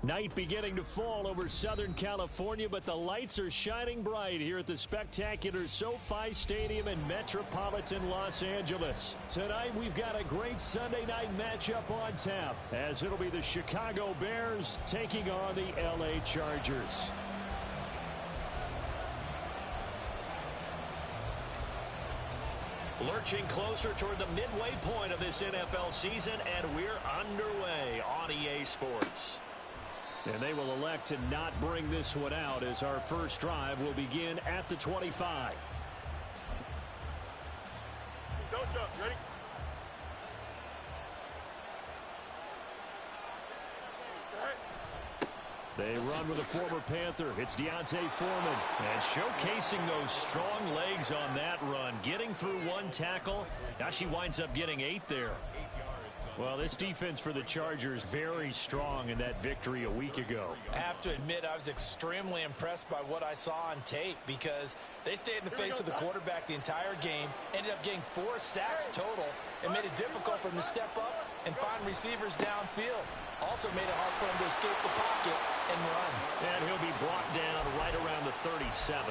Night beginning to fall over Southern California, but the lights are shining bright here at the spectacular SoFi Stadium in metropolitan Los Angeles. Tonight, we've got a great Sunday night matchup on tap, as it'll be the Chicago Bears taking on the LA Chargers. Lurching closer toward the midway point of this NFL season, and we're underway on EA Sports. And they will elect to not bring this one out, as our first drive will begin at the 25. Don't jump. Ready? They run with a former Panther. It's D'Onta Foreman. And showcasing those strong legs on that run. Getting through one tackle. Now she winds up getting 8 there. Well, this defense for the Chargers very strong in that victory a week ago. I have to admit, I was extremely impressed by what I saw on tape, because they stayed in the face of the quarterback the entire game, ended up getting 4 sacks total, and made it difficult for him to step up and find receivers downfield. Also made it hard for him to escape the pocket and run. And he'll be brought down right around the 37.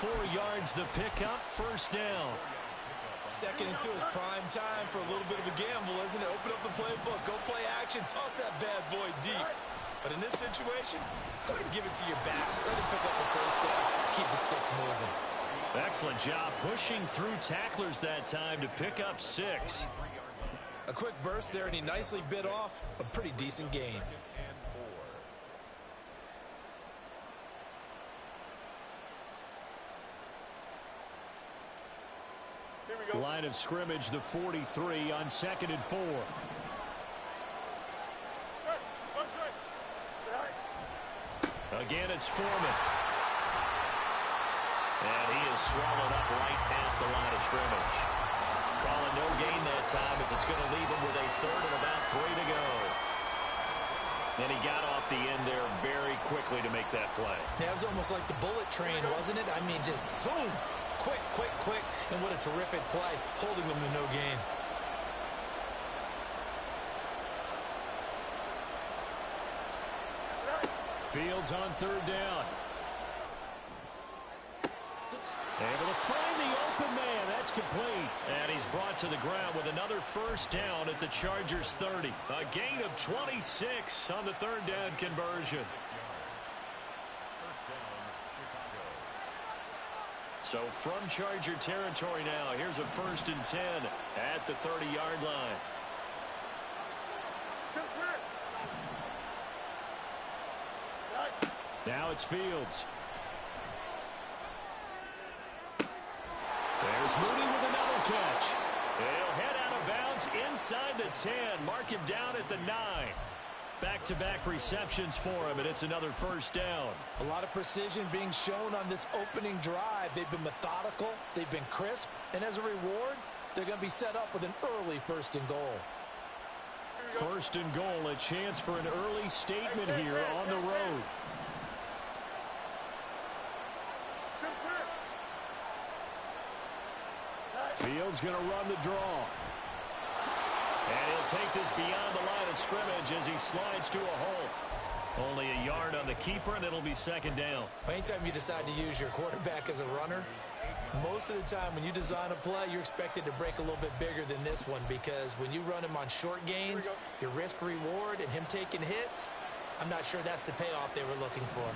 4 yards the pickup, first down. Second into his prime time for a little bit of a gamble, isn't it? Open up the playbook, go play action, toss that bad boy deep. But in this situation, go ahead and give it to your back. Let him pick up a first down, keep the sticks moving. Excellent job pushing through tacklers that time to pick up 6. A quick burst there, and he nicely bit off a pretty decent gain. Line of scrimmage, the 43 on 2nd and 4. Again, it's Foreman. And he is swallowed up right at the line of scrimmage. Calling no gain that time, as it's going to leave him with a 3rd and about 3 to go. And he got off the end there very quickly to make that play. Yeah, it was almost like the bullet train, wasn't it? I mean, just zoom. Quick, quick, quick, and what a terrific play, holding them to no gain. Fields on 3rd down. Able to find the open man. That's complete. And he's brought to the ground with another first down at the Chargers 30. A gain of 26 on the 3rd down conversion. So from Charger territory now, here's a 1st and 10 at the 30-yard line. Now it's Fields. There's Mooney with another catch. He'll head out of bounds inside the 10. Mark him down at the 9. Back-to-back receptions for him, and it's another first down. A lot of precision being shown on this opening drive. They've been methodical, they've been crisp, and as a reward, they're going to be set up with an early 1st and goal. 1st and goal, a chance for an early statement here on the road. Fields going to run the draw. And he'll take this beyond the line of scrimmage as he slides to a hole. Only a yard on the keeper, and it'll be 2nd down. Anytime you decide to use your quarterback as a runner, most of the time when you design a play, you're expected to break a little bit bigger than this one, because when you run him on short gains, your risk-reward and him taking hits, I'm not sure that's the payoff they were looking for.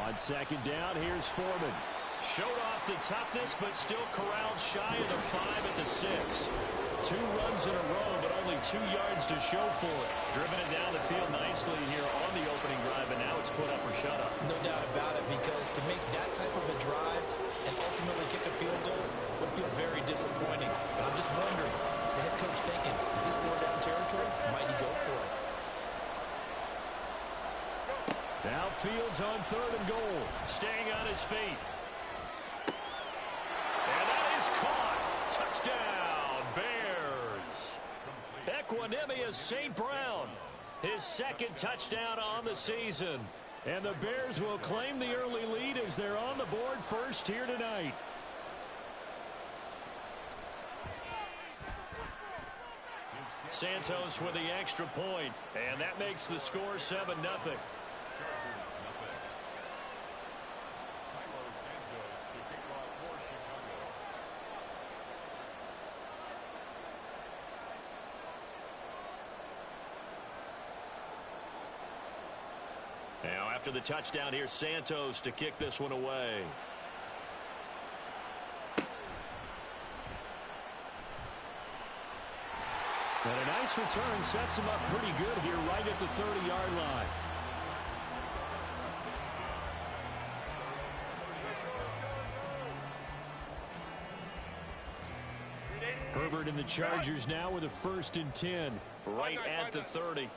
On 2nd down, here's Foreman. Showed off the toughness, but still corralled shy of the 5 at the 6. 2 runs in a row, but only 2 yards to show for it. Driven it down the field nicely here on the opening drive, and now it's put up or shut up. No doubt about it, because to make that type of a drive and ultimately kick a field goal would feel very disappointing. But I'm just wondering, is the head coach thinking, is this 4-down territory? Might he go for it? Now Fields on 3rd and goal, staying on his feet. And that is caught. Touchdown, Bears. Equanimeous St. Brown, his 2nd touchdown on the season. And the Bears will claim the early lead as they're on the board first here tonight. Santos with the extra point, and that makes the score 7-0. Now, after the touchdown, here's Santos to kick this one away. And a nice return sets him up pretty good here right at the 30-yard line. Herbert and the Chargers now with a 1st and 10 right at the 30.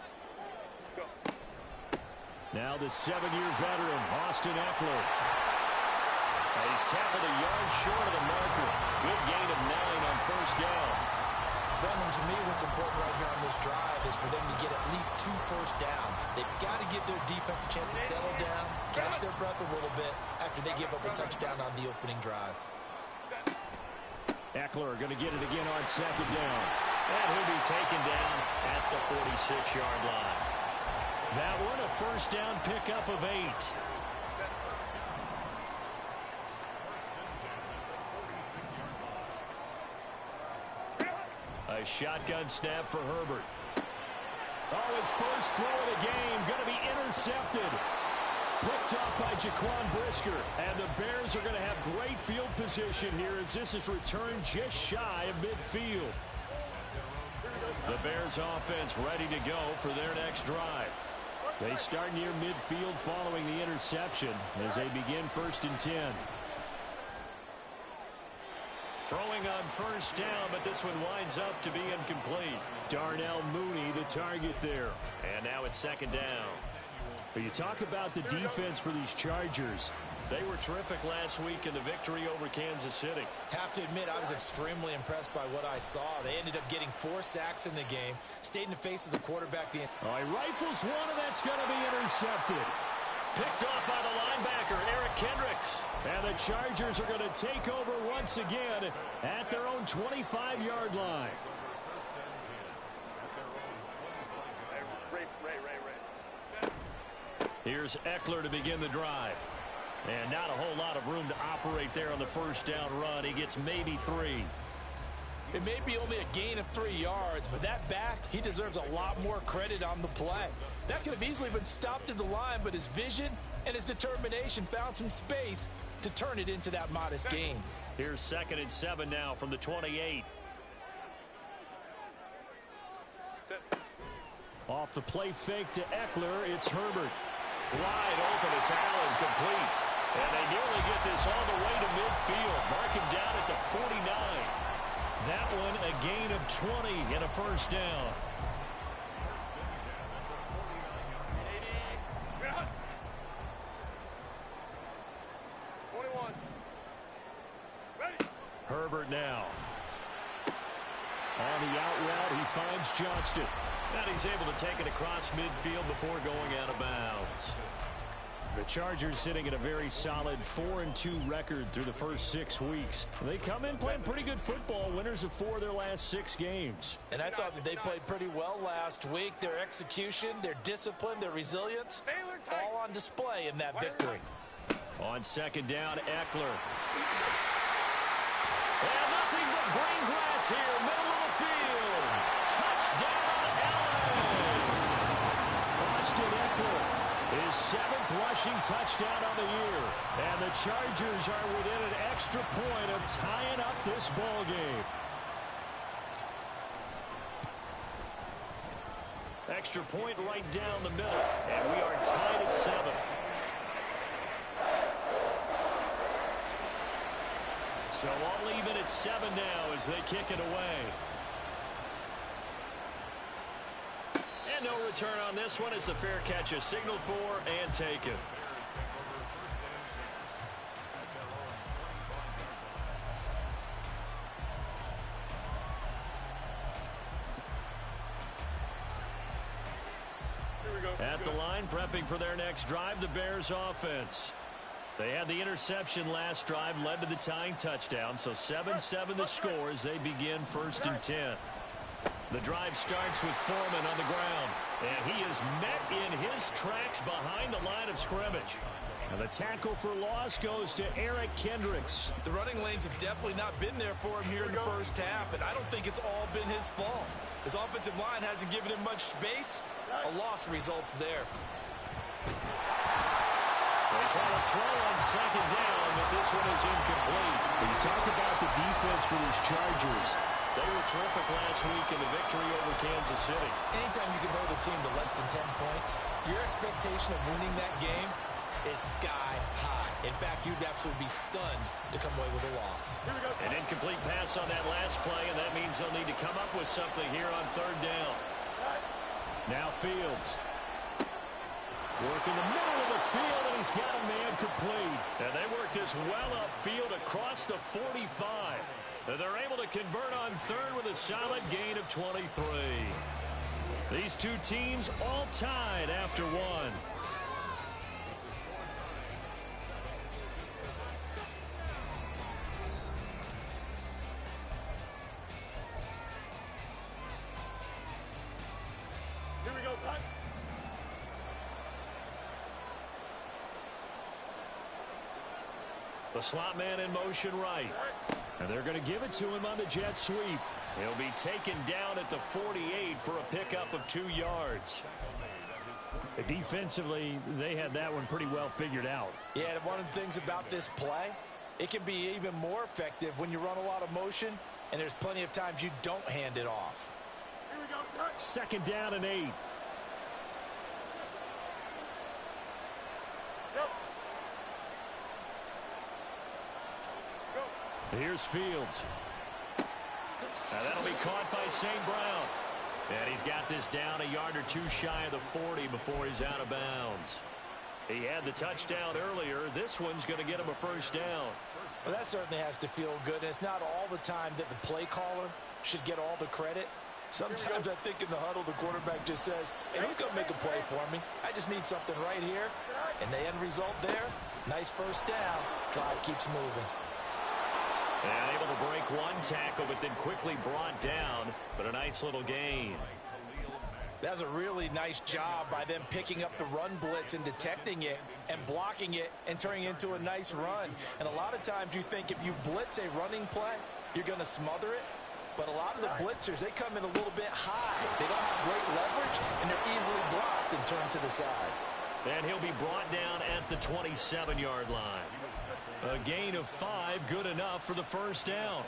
Now the 7-year veteran, Austin Ekeler. He's tackled a yard short of the marker. Good gain of 9 on 1st down. Brendan, to me, what's important right here on this drive is for them to get at least 2 first downs. They've got to give their defense a chance to settle down, catch their breath a little bit after they give up a touchdown on the opening drive. Ekeler going to get it again on 2nd down. And he'll be taken down at the 46-yard line. That one a 1st down pickup of 8. A shotgun snap for Herbert. Oh, his first throw of the game going to be intercepted. Picked up by Jaquan Brisker. And the Bears are going to have great field position here as this is returned just shy of midfield. The Bears offense ready to go for their next drive. They start near midfield following the interception as they begin 1st and 10. Throwing on 1st down, but this one winds up to be incomplete. Darnell Mooney, the target there. And now it's 2nd down. But you talk about the defense for these Chargers. They were terrific last week in the victory over Kansas City. Have to admit, I was extremely impressed by what I saw. They ended up getting 4 sacks in the game, stayed in the face of the quarterback. He rifles one, and that's going to be intercepted. Picked off by the linebacker, Eric Kendricks. And the Chargers are going to take over once again at their own 25-yard line. Here's Ekeler to begin the drive. And not a whole lot of room to operate there on the 1st down run. He gets maybe 3. It may be only a gain of 3 yards, but that back, he deserves a lot more credit on the play. That could have easily been stopped at the line, but his vision and his determination found some space to turn it into that modest gain. Here's 2nd and 7 now from the 28. Off the play fake to Ekeler, it's Herbert. Wide open, it's Allen, complete. And they nearly get this all the way to midfield. Mark him down at the 49. That one a gain of 20 and a 1st down. Herbert now. On the out route, he finds Johnston. And he's able to take it across midfield before going out of bounds. The Chargers sitting at a very solid 4-2 record through the first 6 weeks. They come in playing pretty good football, winners of 4 of their last 6 games. And I thought that they played pretty well last week. Their execution, their discipline, their resilience, all on display in that victory. On 2nd down, Ekeler. And nothing but green grass here, middle of the field. Touchdown, Allen! Austin Ekeler. His 7th rushing touchdown on the year. And the Chargers are within an extra point of tying up this ball game. Extra point right down the middle. And we are tied at 7. So all even at 7 now as they kick it away. And no return on this one as the fair catch is signaled for and taken. At the line, prepping for their next drive, the Bears offense. They had the interception last drive, led to the tying touchdown, so 7-7 the score as they begin 1st and 10. The drive starts with Foreman on the ground. And he is met in his tracks behind the line of scrimmage. And the tackle for loss goes to Eric Kendricks. The running lanes have definitely not been there for him here in the first half, and I don't think it's all been his fault. His offensive line hasn't given him much space. A loss results there. They try to throw on second down, but this one is incomplete. When you talk about the defense for these Chargers, they were terrific last week in the victory over Kansas City. Anytime you can hold a team to less than 10 points, your expectation of winning that game is sky high. In fact, you'd absolutely be stunned to come away with a loss. An incomplete pass on that last play, and that means they'll need to come up with something here on third down. Now Fields. Work in the middle of the field, and he's got a man complete. And they work this well upfield across the 45. And they're able to convert on third with a solid gain of 23. These two teams all tied after one. Here we go, son. The slot man in motion right. And they're going to give it to him on the jet sweep. He'll be taken down at the 48 for a pickup of 2 yards. Defensively, they had that one pretty well figured out. Yeah, and one of the things about this play, it can be even more effective when you run a lot of motion, and there's plenty of times you don't hand it off. Here we go, son. Second down and 8. Here's Fields. Now that'll be caught by St. Brown. And he's got this down a yard or two shy of the 40 before he's out of bounds. He had the touchdown earlier. This one's going to get him a first down. Well, that certainly has to feel good. And it's not all the time that the play caller should get all the credit. Sometimes I think in the huddle, the quarterback just says, hey, who's going to make a play for me? I just need something right here. And the end result there, nice first down. Drive keeps moving. And able to break one tackle, but then quickly brought down. But a nice little gain. That's a really nice job by them picking up the run blitz and detecting it and blocking it and turning it into a nice run. And a lot of times you think if you blitz a running play, you're going to smother it. But a lot of the blitzers, they come in a little bit high. They don't have great leverage, and they're easily blocked and turned to the side. And he'll be brought down at the 27-yard line. A gain of 5, good enough for the first down.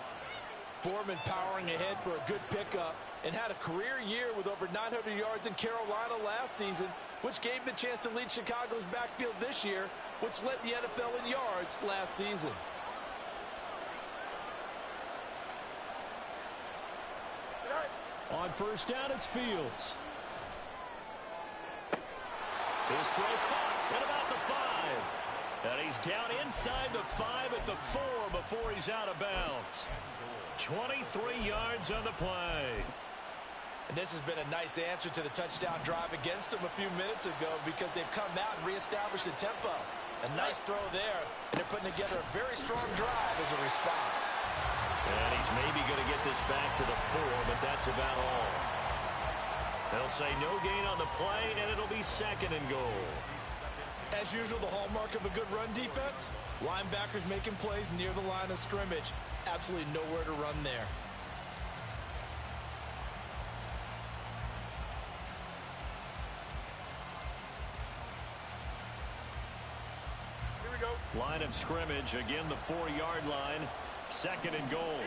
Foreman powering ahead for a good pickup and had a career year with over 900 yards in Carolina last season, which gave the chance to lead Chicago's backfield this year, which led the NFL in yards last season. On first down, it's Fields. His throw caught at about the 5. And he's down inside the 5 at the 4 before he's out of bounds. 23 yards on the play. And this has been a nice answer to the touchdown drive against them a few minutes ago because they've come out and reestablished the tempo. A nice throw there, and they're putting together a very strong drive as a response. And he's maybe going to get this back to the 4, but that's about all. They'll say no gain on the play, and it'll be second and goal. As usual, the hallmark of a good run defense, linebackers making plays near the line of scrimmage. Absolutely nowhere to run there. Here we go. Line of scrimmage, again the 4-yard line. Second and goal.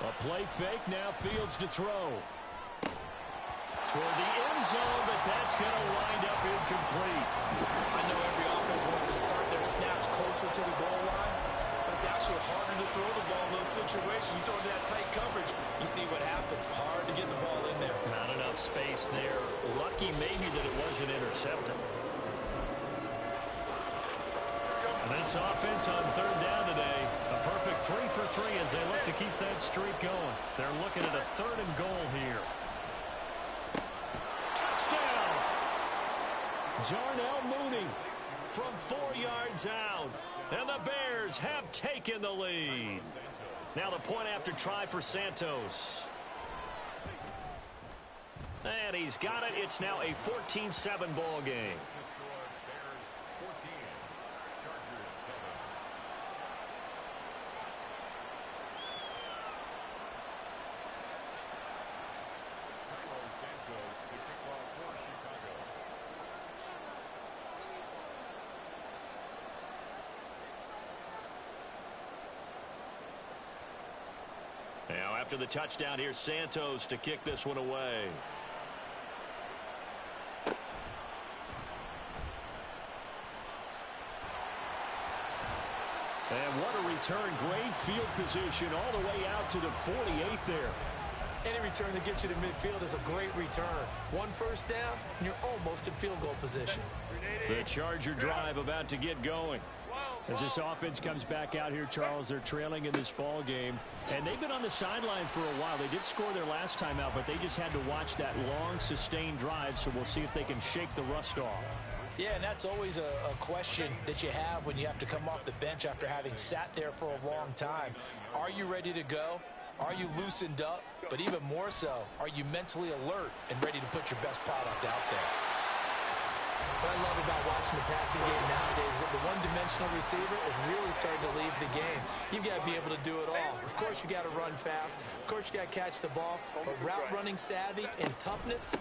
A play fake, now Fields to throw. Toward the end zone, but that's going to wind up incomplete. I know every offense wants to start their snaps closer to the goal line, but it's actually harder to throw the ball in those situations. You throw into that tight coverage, you see what happens. Hard to get the ball in there. Not enough space there. Lucky maybe that it wasn't intercepted. This offense on third down today, a perfect 3 for 3 as they look to keep that streak going. They're looking at a third and goal here. Touchdown! Darnell Mooney from 4 yards out. And the Bears have taken the lead. Now the point after try for Santos. And he's got it. It's now a 14-7 ball game. Now after the touchdown, here's Santos to kick this one away. And what a return. Great field position all the way out to the 48 there. Any return that gets you to midfield is a great return. One first down, and you're almost in field goal position. The Charger drive about to get going. As this offense comes back out here, Charles, they're trailing in this ball game. And they've been on the sideline for a while. They did score their last time out, but they just had to watch that long, sustained drive. So we'll see if they can shake the rust off. Yeah, and that's always a question that you have when you have to come off the bench after having sat there for a long time. Are you ready to go? Are you loosened up? But even more so, are you mentally alert and ready to put your best product out there? What I love about watching the passing game nowadays is that the one-dimensional receiver is really starting to leave the game. You've got to be able to do it all. Of course, you got to run fast. Of course, you got to catch the ball. But route running savvy and toughness,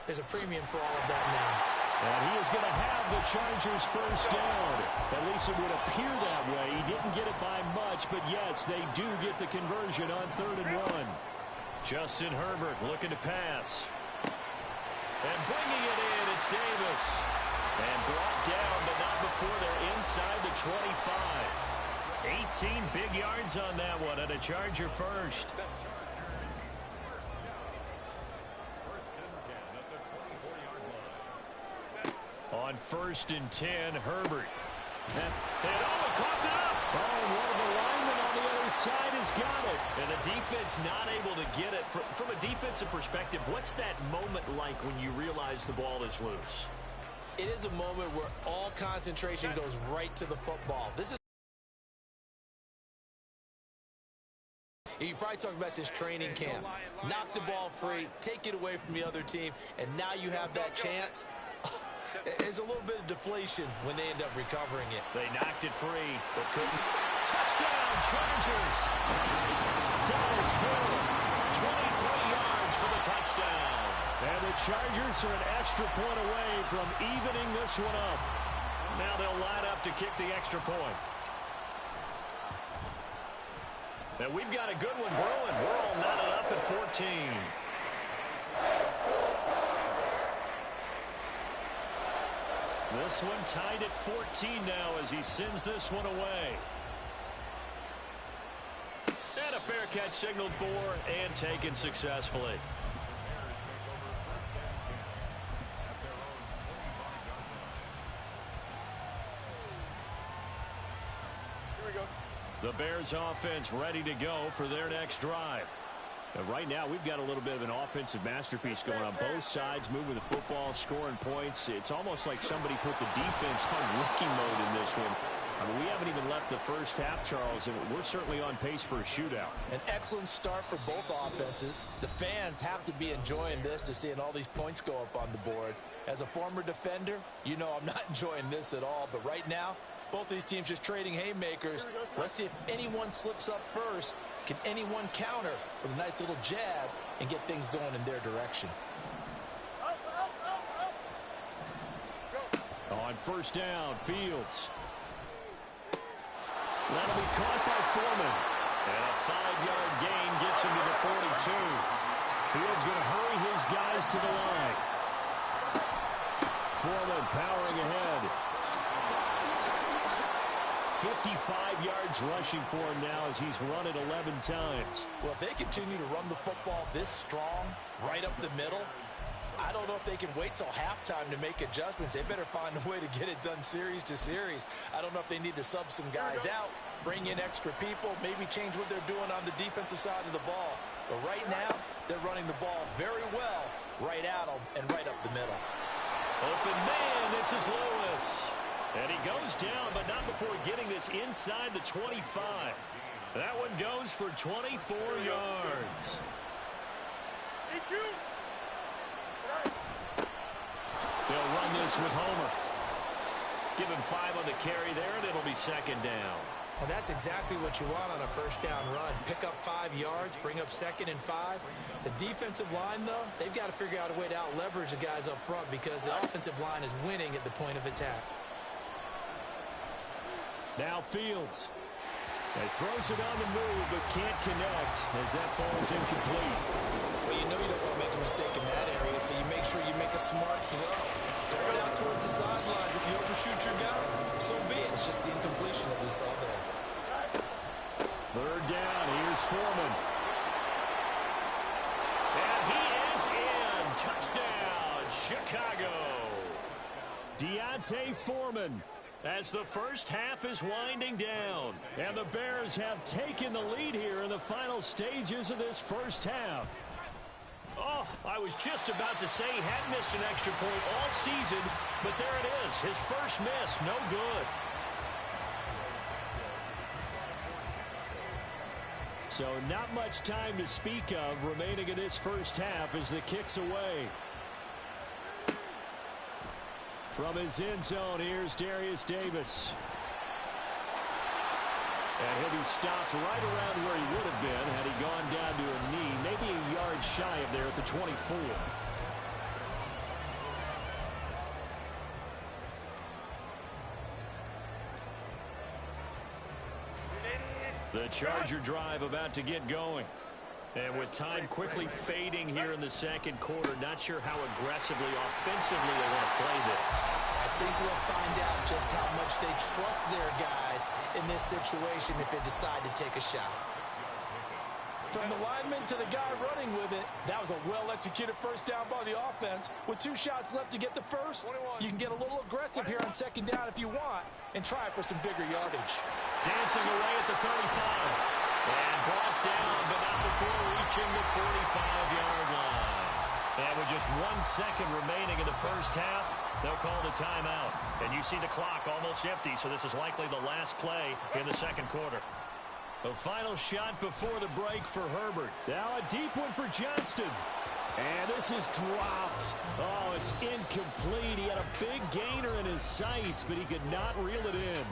there's a premium for all of that now. And he is going to have the Chargers first down. At least it would appear that way. He didn't get it by much, but yes, they do get the conversion on 3rd and 1. Justin Herbert looking to pass. And bringing it in, it's Davis. And brought down, but not before they're inside the 25. 18 big yards on that one, and a Charger first. On 1st and 10, Herbert. And caught it up. Oh, and one of the linemen on the other side has got it. And the defense not able to get it. From a defensive perspective, what's that moment like when you realize the ball is loose? It is a moment where all concentration goes right to the football. This is you probably talk about his training camp. Knock the ball free, take it away from the other team, and now you have that chance. There's a little bit of deflation when they end up recovering it. They knocked it free, but couldn't. Touchdown, Chargers! Double kill. 23 yards for the touchdown. And the Chargers are an extra point away from evening this one up. Now they'll line up to kick the extra point. And we've got a good one brewing. We're all knotted up at 14. This one tied at 14 now as he sends this one away. And a fair catch signaled for and taken successfully. Here we go. The Bears offense ready to go for their next drive. And right now, we've got a little bit of an offensive masterpiece going on. Both sides moving the football, scoring points. It's almost like somebody put the defense on rookie mode in this one. I mean, we haven't even left the first half, Charles, and we're certainly on pace for a shootout. An excellent start for both offenses. The fans have to be enjoying this to seeing all these points go up on the board. As a former defender, you know I'm not enjoying this at all. But right now, both these teams just trading haymakers. Let's see if anyone slips up first. Can anyone counter with a nice little jab and get things going in their direction? On 1st down, Fields. That'll be caught by Foreman. And a 5-yard gain gets him to the 42. Fields going to hurry his guys to the line. Foreman powering ahead. 55 yards rushing for him now as he's run it 11 times. Well, if they continue to run the football this strong, right up the middle, I don't know if they can wait till halftime to make adjustments. They better find a way to get it done series to series. I don't know if they need to sub some guys out, bring in extra people, maybe change what they're doing on the defensive side of the ball. But right now, they're running the ball very well right at them and right up the middle. Open man, this is Lewis. And he goes down, but not before getting this inside the 25. That one goes for 24 yards. They'll run this with Homer. Give him 5 on the carry there, and it'll be second down. And that's exactly what you want on a first down run. Pick up 5 yards, bring up 2nd and 5. The defensive line, though, they've got to figure out a way to out-leverage the guys up front because the offensive line is winning at the point of attack. Now Fields. He throws it on the move, but can't connect as that falls incomplete. Well, you know you don't want to make a mistake in that area, so you make sure you make a smart throw. Throw it out towards the sidelines. If you overshoot your guy, so be it. It's just the incompletion that we saw there. Third down. Here's Foreman. And he is in. Touchdown, Chicago. D'Onta Foreman. As the first half is winding down. And the Bears have taken the lead here in the final stages of this first half. Oh, I was just about to say he hadn't missed an extra point all season, but there it is. His first miss, no good. So not much time to speak of remaining in this first half as the kick's away. From his end zone, here's Darius Davis. And he'll be stopped right around where he would have been had he gone down to a knee, maybe a yard shy of there at the 24. The Charger drive about to get going. And with time quickly fading here in the second quarter, not sure how aggressively, offensively they want to play this. I think we'll find out just how much they trust their guys in this situation if they decide to take a shot. From the lineman to the guy running with it, that was a well-executed first down by the offense. With 2 shots left to get the first, you can get a little aggressive here on second down if you want and try for some bigger yardage. Dancing away at the 35. And brought down, but not before reaching the 45-yard line. And with just 1 second remaining in the first half, they'll call the timeout. And you see the clock almost empty, so this is likely the last play in the second quarter. The final shot before the break for Herbert. Now a deep one for Johnston. And this is dropped. Oh, it's incomplete. He had a big gainer in his sights, but he could not reel it in.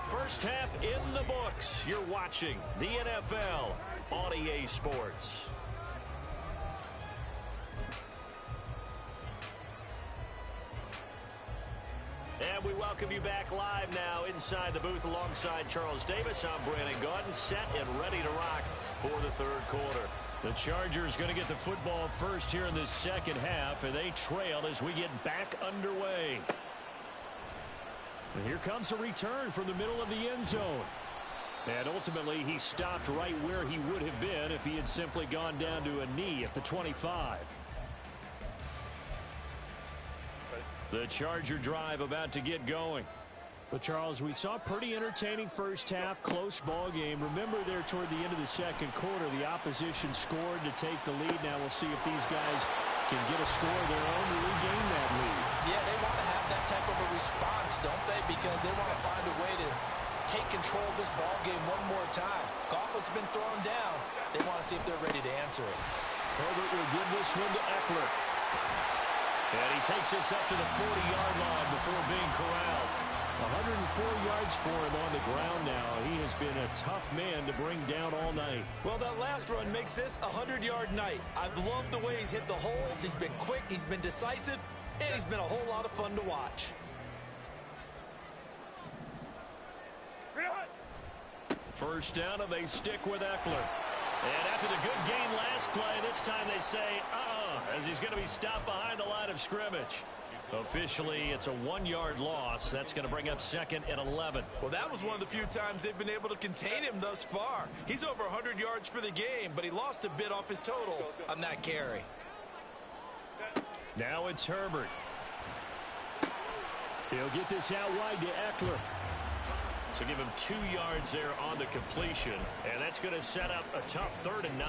First half in the books. You're watching the NFL on EA Sports. And we welcome you back live now inside the booth alongside Charles Davis. I'm Brandon Gaudin, set and ready to rock for the third quarter. The Chargers going to get the football first here in this second half, and they trail as we get back underway. And here comes a return from the middle of the end zone. And ultimately, he stopped right where he would have been if he had simply gone down to a knee at the 25. The Charger drive about to get going. But, Charles, we saw a pretty entertaining first half, close ball game. Remember there toward the end of the second quarter, the opposition scored to take the lead. Now we'll see if these guys can get a score of their own to regain that lead. Yeah, they want to have that type of a response, don't they? Because they want to find a way to take control of this ball game one more time. Gauntlet's been thrown down. They want to see if they're ready to answer it. Herbert will give this one to Eckler. And he takes this up to the 40-yard line before being corralled. 104 yards for him on the ground now. He has been a tough man to bring down all night. Well, that last run makes this a 100-yard night. I've loved the way he's hit the holes. He's been quick, he's been decisive, and he's been a whole lot of fun to watch. First down, and they stick with Eckler. And after the good gain last play, this time they say, as he's going to be stopped behind the line of scrimmage. Officially, it's a 1-yard loss. That's going to bring up 2nd and 11. Well, that was one of the few times they've been able to contain him thus far. He's over 100 yards for the game, but he lost a bit off his total on that carry. Now it's Herbert. He'll get this out wide to Eckler. So give him 2 yards there on the completion. And that's going to set up a tough 3rd and 9.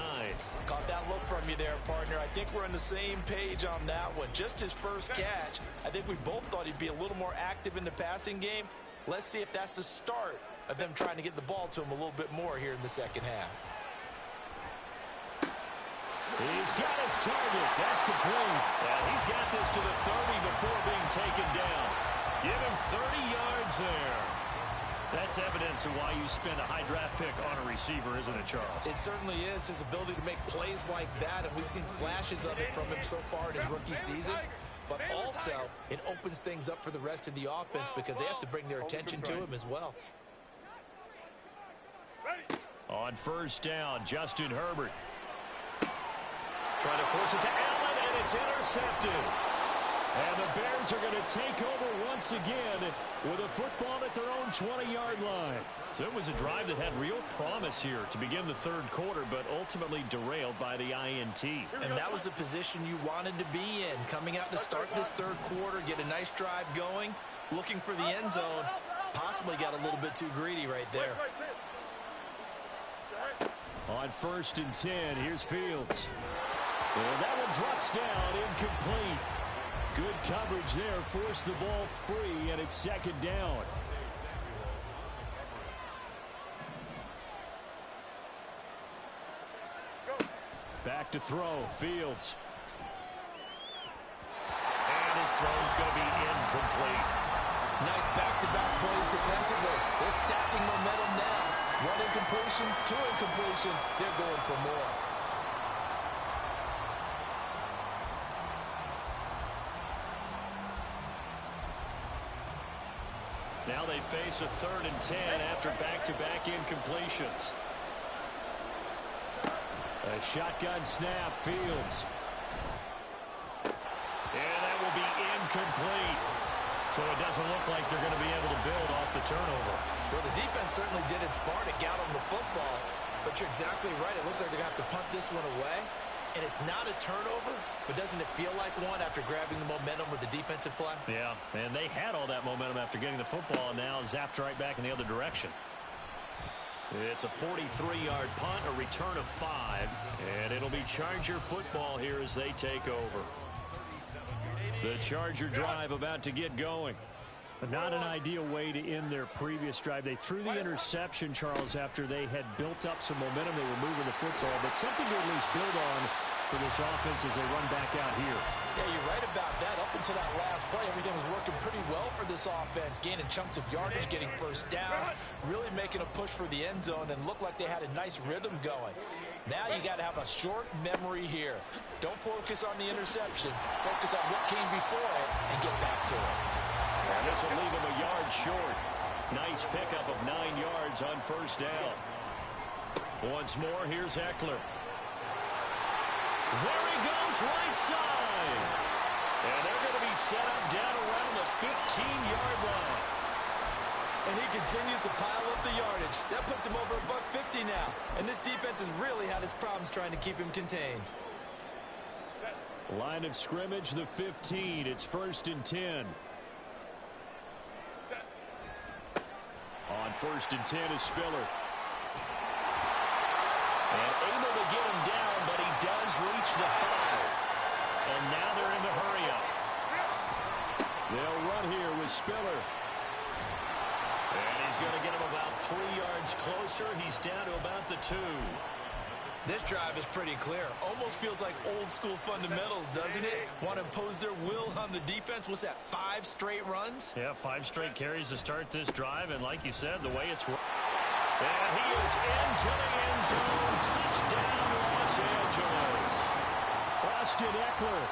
Caught that look from you there, partner. I think we're on the same page on that one. Just his first catch. I think we both thought he'd be a little more active in the passing game. Let's see if that's the start of them trying to get the ball to him a little bit more here in the second half. He's got his target. That's complete. And he's got this to the 30 before being taken down. Give him 30 yards there. That's evidence of why you spend a high draft pick on a receiver, isn't it, Charles? It certainly is. His ability to make plays like that, and we've seen flashes of it from him so far in his rookie season. But also, it opens things up for the rest of the offense because they have to bring their attention to him as well. On first down, Justin Herbert. Trying to force it to Allen, and it's intercepted. And the Bears are going to take over once again with a football at their own 20-yard line. So it was a drive that had real promise here to begin the third quarter, but ultimately derailed by the INT. And that was the position you wanted to be in, coming out to start this third quarter, get a nice drive going, looking for the end zone. Possibly got a little bit too greedy right there. On first and 10, here's Fields. And that one drops down, incomplete. Good coverage there, forced the ball free, and it's second down. Back to throw, Fields. And his throw's going to be incomplete. Nice back-to-back plays defensively. They're stacking momentum now. One incompletion, two incompletion. They're going for more. Now they face a 3rd and 10 after back-to-back incompletions. A shotgun snap, Fields. And that will be incomplete. So it doesn't look like they're going to be able to build off the turnover. Well, the defense certainly did its part to get on the football. But you're exactly right. It looks like they're going to have to punt this one away. And it's not a turnover, but doesn't it feel like one after grabbing the momentum with the defensive play? Yeah, and they had all that momentum after getting the football, and now zapped right back in the other direction. It's a 43-yard punt, a return of 5, and it'll be Charger football here as they take over. The Charger drive about to get going. But not an ideal way to end their previous drive. They threw the interception, Charles, after they had built up some momentum. They were moving the football, but something to at least build on for this offense as they run back out here. Yeah, you're right about that. Up until that last play, everything was working pretty well for this offense, gaining chunks of yardage, getting first downs, really making a push for the end zone, and looked like they had a nice rhythm going. Now you got to have a short memory here. Don't focus on the interception. Focus on what came before it and get back to it. And this will leave him a yard short. Nice pickup of 9 yards on first down. Once more, here's Eckler. There he goes, right side. And they're going to be set up down around the 15-yard line. And he continues to pile up the yardage. That puts him over $150 now. And this defense has really had its problems trying to keep him contained. Line of scrimmage, the 15. It's first and 10. On first and 10 is Spiller. And able to get him down, but he does reach the 5. And now they're in the hurry-up. They'll run here with Spiller. And he's going to get him about 3 yards closer. He's down to about the 2. This drive is pretty clear. Almost feels like old-school fundamentals, doesn't it? Want to impose their will on the defense. What's that, 5 straight runs? Yeah, 5 straight carries to start this drive. And like you said, the way it's... And he is into the end zone. Touchdown, Los Angeles. Austin Eckler,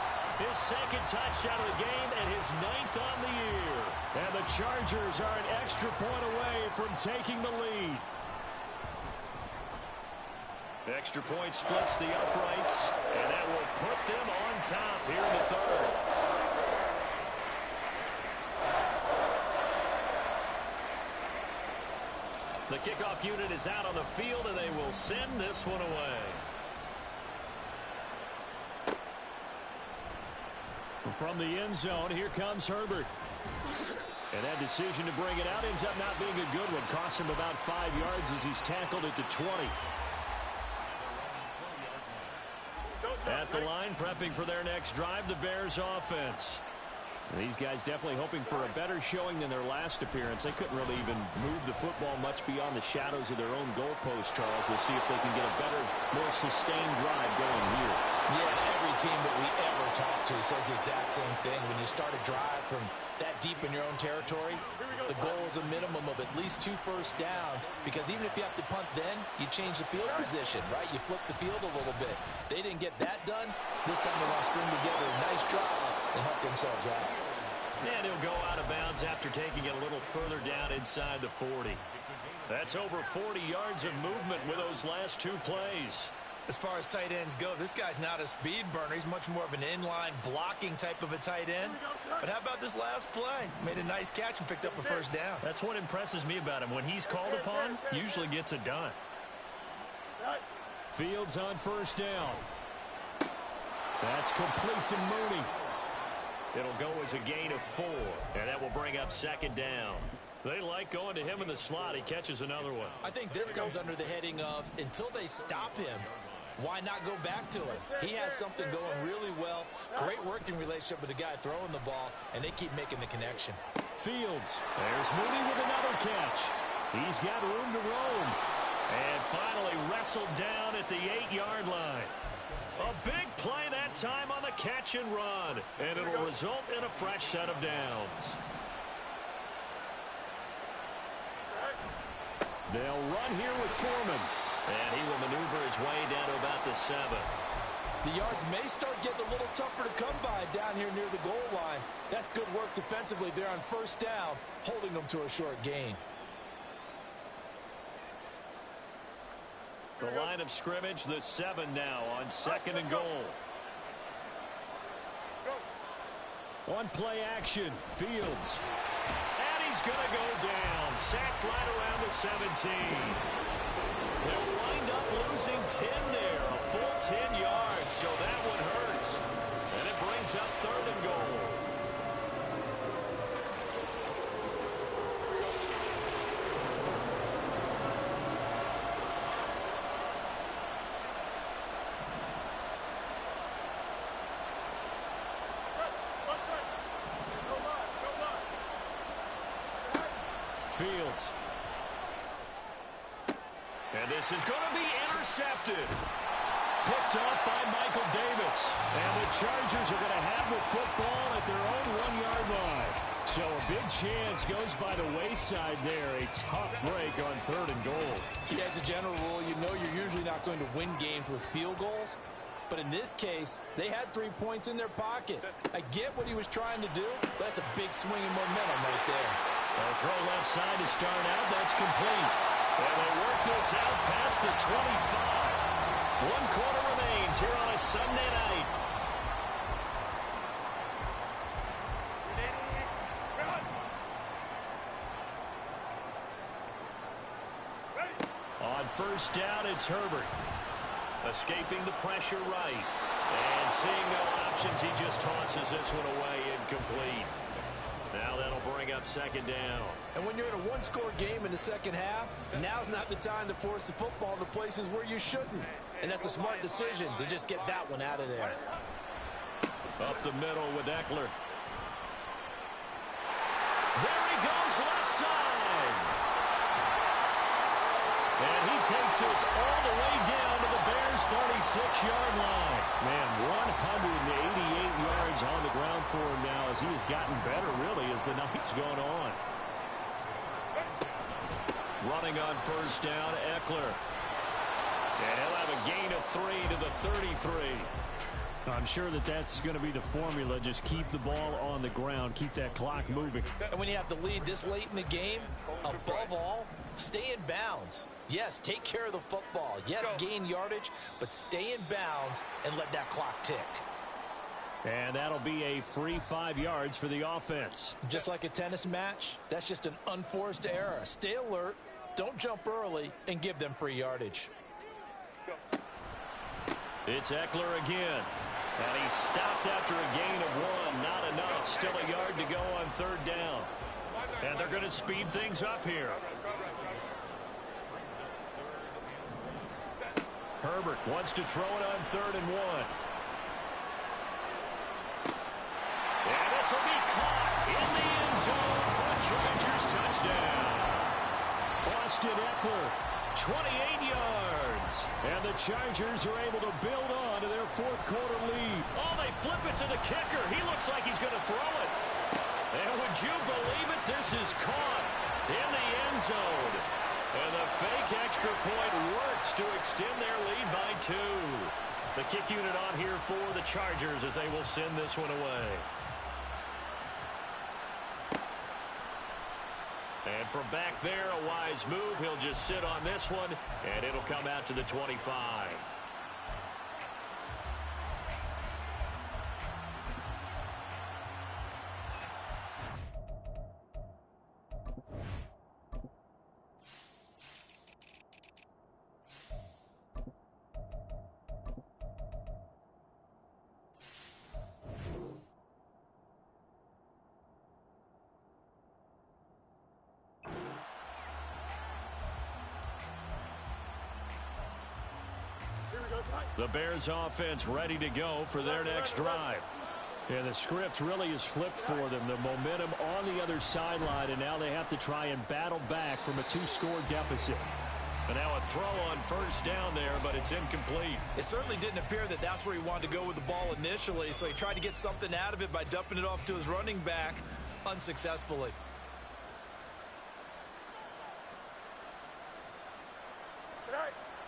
his second touchdown of the game and his 9th on the year. And the Chargers are an extra point away from taking the lead. Extra point splits the uprights, and that will put them on top here in the third. The kickoff unit is out on the field, and they will send this one away. From the end zone, here comes Herbert. And that decision to bring it out ends up not being a good one. Costs him about 5 yards as he's tackled at the 20. At the line, prepping for their next drive, the Bears offense. These guys definitely hoping for a better showing than their last appearance. They couldn't really even move the football much beyond the shadows of their own goalpost, Charles. We'll see if they can get a better, more sustained drive going here. Yeah, every team that we ever talk to says the exact same thing. When you start a drive from that deep in your own territory, the goal is a minimum of at least 2 first downs, because even if you have to punt then, you change the field position, right? You flip the field a little bit. They didn't get that done. This time they want to string together a nice drive and help themselves out. And he'll go out of bounds after taking it a little further down inside the 40. That's over 40 yards of movement with those last 2 plays. As far as tight ends go, this guy's not a speed burner. He's much more of an inline blocking type of a tight end. But how about this last play? Made a nice catch and picked up a first down. That's what impresses me about him. When he's called upon, usually gets it done. Fields on first down. That's complete to Mooney. It'll go as a gain of 4, and that will bring up second down. They like going to him in the slot. He catches another one. I think this comes under the heading of, until they stop him, why not go back to him? He has something going really well. Great working relationship with the guy throwing the ball, and they keep making the connection. Fields. There's Mooney with another catch. He's got room to roam. And finally wrestled down at the 8-yard line. A big play that time on the catch and run. And it'll result in a fresh set of downs. They'll run here with Foreman. And he will maneuver his way down to about the 7. The yards may start getting a little tougher to come by down here near the goal line. That's good work defensively there on first down, holding them to a short gain. The line of scrimmage, the 7 now on second and goal. One play action, Fields. And he's going to go down. Sacked right around the 17. They'll wind up losing 10 there, a full 10 yards, so that one hurts. And it brings up third and goal. Fields. And this is going to be intercepted. Picked off by Michael Davis. And the Chargers are going to have the football at their own 1-yard line. So a big chance goes by the wayside there. A tough break on third and goal. Yeah, as a general rule, you know you're usually not going to win games with field goals. But in this case, they had 3 points in their pocket. I get what he was trying to do, but that's a big swing in momentum right there. A throw left side to start out. That's complete. And they work this out past the 25. 1 quarter remains here on a Sunday night. On first down, it's Herbert. Escaping the pressure right. And seeing no options, he just tosses this one away incomplete. Now that'll bring up second down. And when you're in a 1-score game in the second half, now's not the time to force the football to places where you shouldn't. And that's a smart decision to just get that one out of there. Up the middle with Eckler. There he goes, left side. And he takes us all the way down to the Bears' 36-yard line. Man, 188 yards on the ground for him now as he has gotten better, really, as the night's gone on. Running on first down, Eckler. And he'll have a gain of 3 to the 33. I'm sure that that's going to be the formula. Just keep the ball on the ground. Keep that clock moving. And when you have to lead this late in the game, above all, stay in bounds. Yes, take care of the football. Yes, gain yardage, but stay in bounds and let that clock tick. And that'll be a free 5 yards for the offense. Just like a tennis match, that's just an unforced error. Stay alert, don't jump early, and give them free yardage. It's Eckler again. And he stopped after a gain of 1. Not enough. Still a yard to go on third down. And they're going to speed things up here. Herbert wants to throw it on 3rd and 1. And this This will be caught in the end zone for a Chargers touchdown. Austin Eckler, 28 yards. And the Chargers are able to build on to their fourth quarter lead. Oh, they flip it to the kicker. He looks like he's going to throw it. And would you believe it? This is caught in the end zone. And the fake extra point works to extend their lead by 2. The kick unit on here for the Chargers as they will send this one away. And from back there, a wise move. He'll just sit on this one, and it'll come out to the 25. The Bears offense ready to go for their next drive. Yeah, the script really is flipped for them. The momentum on the other sideline, and now they have to try and battle back from a 2-score deficit. And now a throw on first down there, but it's incomplete. It certainly didn't appear that that's where he wanted to go with the ball initially, so he tried to get something out of it by dumping it off to his running back unsuccessfully.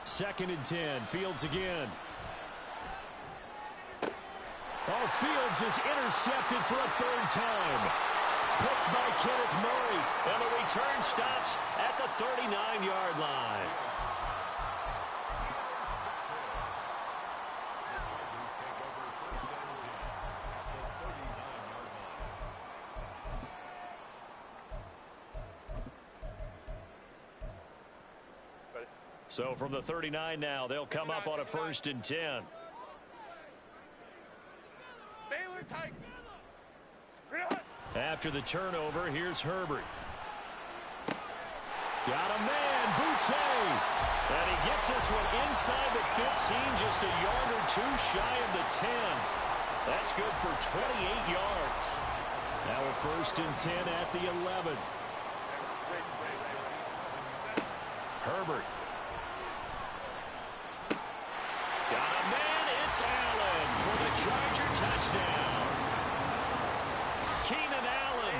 Second and 10. Fields again. Oh, Fields is intercepted for a third time. Picked by Kenneth Murray. And the return stops at the 39-yard line. So from the 39 now, they'll come up on a 1st and 10. After the turnover, here's Herbert. Got a man, Boutte. And he gets this one inside the 15, just a yard or 2 shy of the 10. That's good for 28 yards. Now a 1st and 10 at the 11. Herbert. Got a man, it's Allen for the Charger touchdown. Keenan Allen,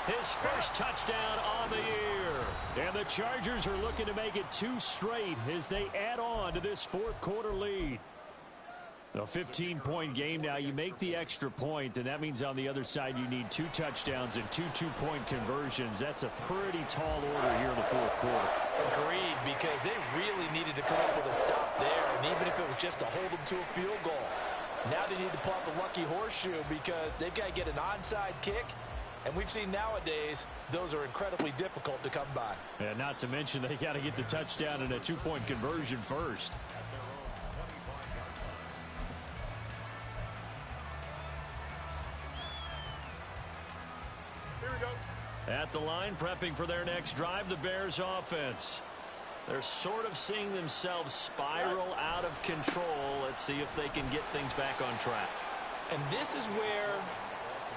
his first touchdown on the year. And the Chargers are looking to make it 2 straight as they add on to this fourth quarter lead. A 15-point game now. You make the extra point, and that means on the other side you need 2 touchdowns and 2 two-point conversions. That's a pretty tall order here in the fourth quarter. Agreed, because they really needed to come up with a stop there, and even if it was just to hold them to a field goal. Now they need to pull out the lucky horseshoe because they've got to get an onside kick, and we've seen nowadays those are incredibly difficult to come by. And not to mention they got to get the touchdown and a 2-point conversion first. At the line, prepping for their next drive, the Bears offense. They're sort of seeing themselves spiral out of control. Let's see if they can get things back on track. And this is where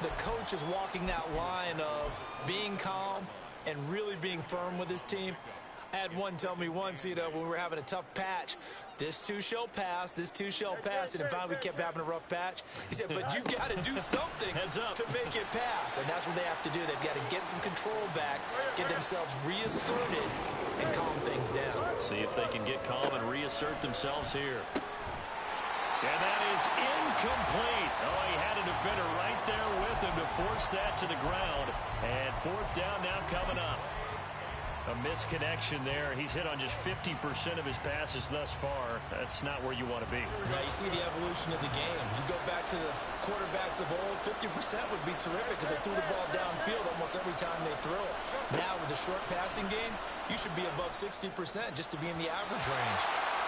the coach is walking that line of being calm and really being firm with his team. I had one tell me once, when we were having a tough patch, this too shall pass, this too shall pass, and then finally we kept having a rough patch. He said, but you got to do something to make it pass, and that's what they have to do. They've got to get some control back, get themselves reasserted, and calm things down. See if they can get calm and reassert themselves here. And that is incomplete. Oh, he had a defender right there with him to force that to the ground. And 4th down now coming up. A misconnection there. He's hit on just 50% of his passes thus far. That's not where you want to be. Yeah, you see the evolution of the game. You go back to the quarterbacks of old, 50% would be terrific because they threw the ball downfield almost every time they threw it. Now with the short passing game, you should be above 60% just to be in the average range.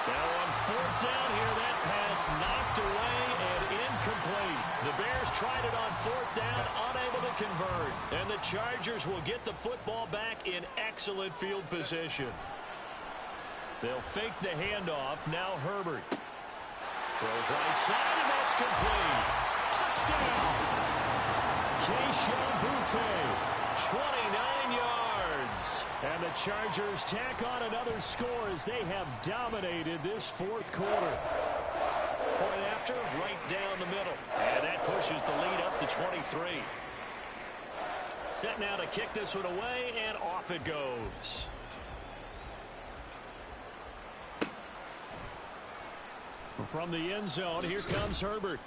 Now on 4th down here, that pass knocked away and incomplete. The Bears tried it on 4th down, unable to convert. And the Chargers will get the football back in excellent field position. They'll fake the handoff. Now Herbert throws right side, and that's complete. Touchdown! Butte, 29 yards. And the Chargers tack on another score as they have dominated this fourth quarter. Point after, right down the middle. And that pushes the lead up to 23. Set now to kick this one away, and off it goes. From the end zone, here comes Herbert.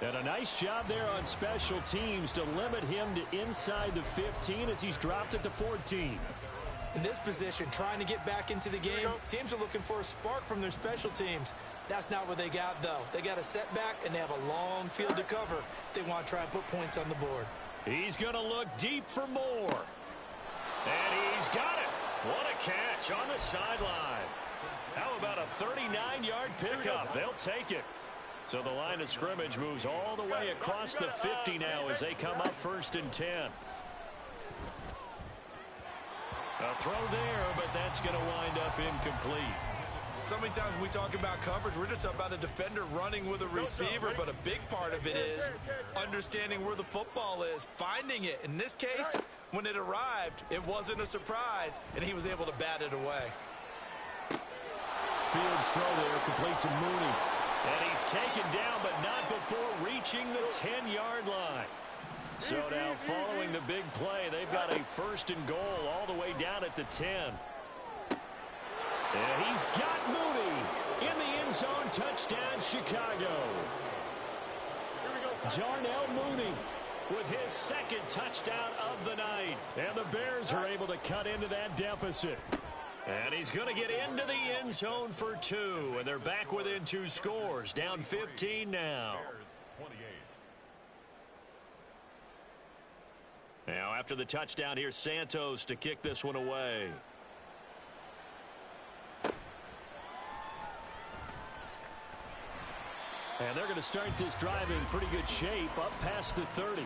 And a nice job there on special teams to limit him to inside the 15 as he's dropped at the 14. In this position, trying to get back into the game, teams are looking for a spark from their special teams. That's not what they got, though. They got a setback, and they have a long field to cover if they want to try and put points on the board. He's going to look deep for more. And he's got it. What a catch on the sideline. How about a 39-yard pickup? They'll take it. So the line of scrimmage moves all the way across the 50 now as they come up 1st and 10. A throw there, but that's going to wind up incomplete. So many times when we talk about coverage, we're just about a defender running with a receiver, but a big part of it is understanding where the football is, finding it. In this case, when it arrived, it wasn't a surprise, and he was able to bat it away. Fields throw there, complete to Mooney. And he's taken down, but not before reaching the 10-yard line. So now following the big play, they've got a 1st and goal all the way down at the 10. And he's got Mooney in the end zone. Touchdown, Chicago. Darnell Mooney with his 2nd touchdown of the night. And the Bears are able to cut into that deficit. And he's going to get into the end zone for 2. And they're back within 2 scores. Down 15 now. Now after the touchdown, here's Santos to kick this one away. And they're going to start this drive in pretty good shape up past the 30.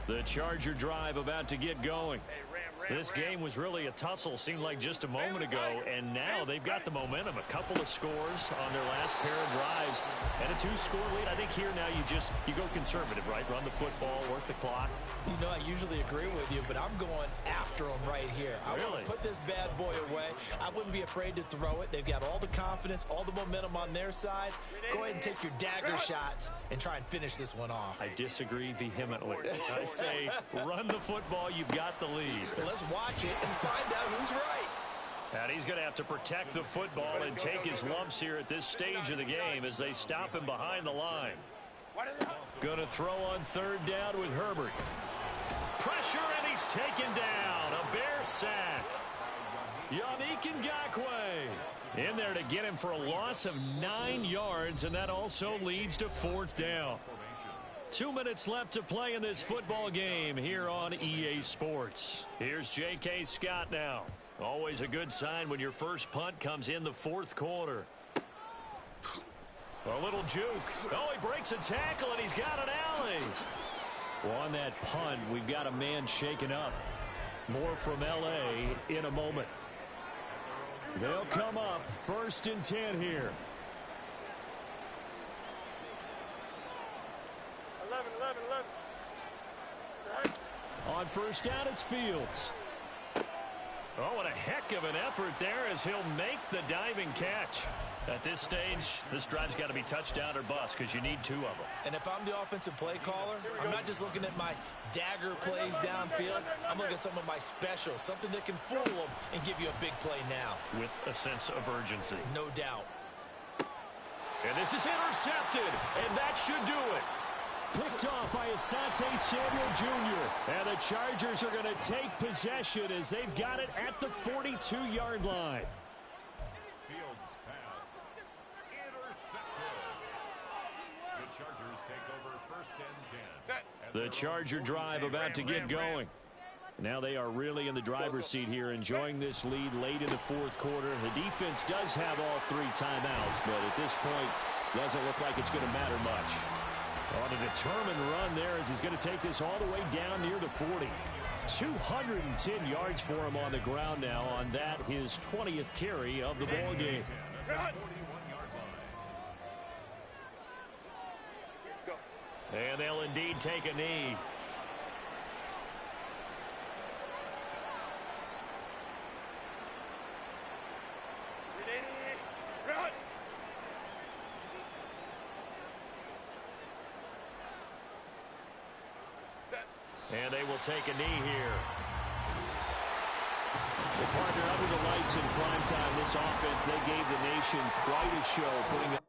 The Charger drive about to get going. This game was really a tussle, seemed like just a moment ago, and now they've got the momentum. A couple of scores on their last pair of drives, and a 2-score lead. I think here now you go conservative, right? Run the football, work the clock. You know, I usually agree with you, but I'm going after them right here. I want to put this bad boy away. I wouldn't be afraid to throw it. They've got all the confidence, all the momentum on their side. Go ahead and take your dagger shots and try and finish this one off. I disagree vehemently. I say run the football. You've got the lead. Let's watch it and find out who's right. And he's going to have to protect the football and take his lumps here at this stage of the game as they stop him behind the line. Going to throw on 3rd down with Herbert. Pressure, and he's taken down. A Bear sack. Yannick Ngakoue in there to get him for a loss of 9 yards, and that also leads to 4th down. 2 minutes left to play in this football game here on EA Sports. Here's J.K. Scott now. Always a good sign when your first punt comes in the 4th quarter. A little juke. Oh, he breaks a tackle, and he's got an alley. Well, on that punt, we've got a man shaken up. More from L.A. in a moment. They'll come up 1st and 10 here. 11. On 1st down, it's Fields. Oh, what a heck of an effort there as he'll make the diving catch. At this stage, this drive's got to be touchdown or bust because you need 2 of them. And if I'm the offensive play caller, I'm not just looking at my dagger plays downfield. I'm looking at some of my specials, something that can fool them and give you a big play now. With a sense of urgency. No doubt. And this is intercepted, and that should do it. Picked off by Asante Samuel Jr. And the Chargers are going to take possession as they've got it at the 42-yard line. Fields pass intercepted. The Chargers take over 1st and 10. The Charger drive about to get going. Now they are really in the driver's seat here, enjoying this lead late in the 4th quarter. The defense does have all 3 timeouts, but at this point, doesn't look like it's going to matter much. On a determined run there as he's going to take this all the way down near the 40. 210 yards for him on the ground now on that, his 20th carry of the ball game. And they'll indeed take a knee. Run! Set. And they will take a knee here. Well, partner, under the lights in prime time, this offense, they gave the nation quite a show, putting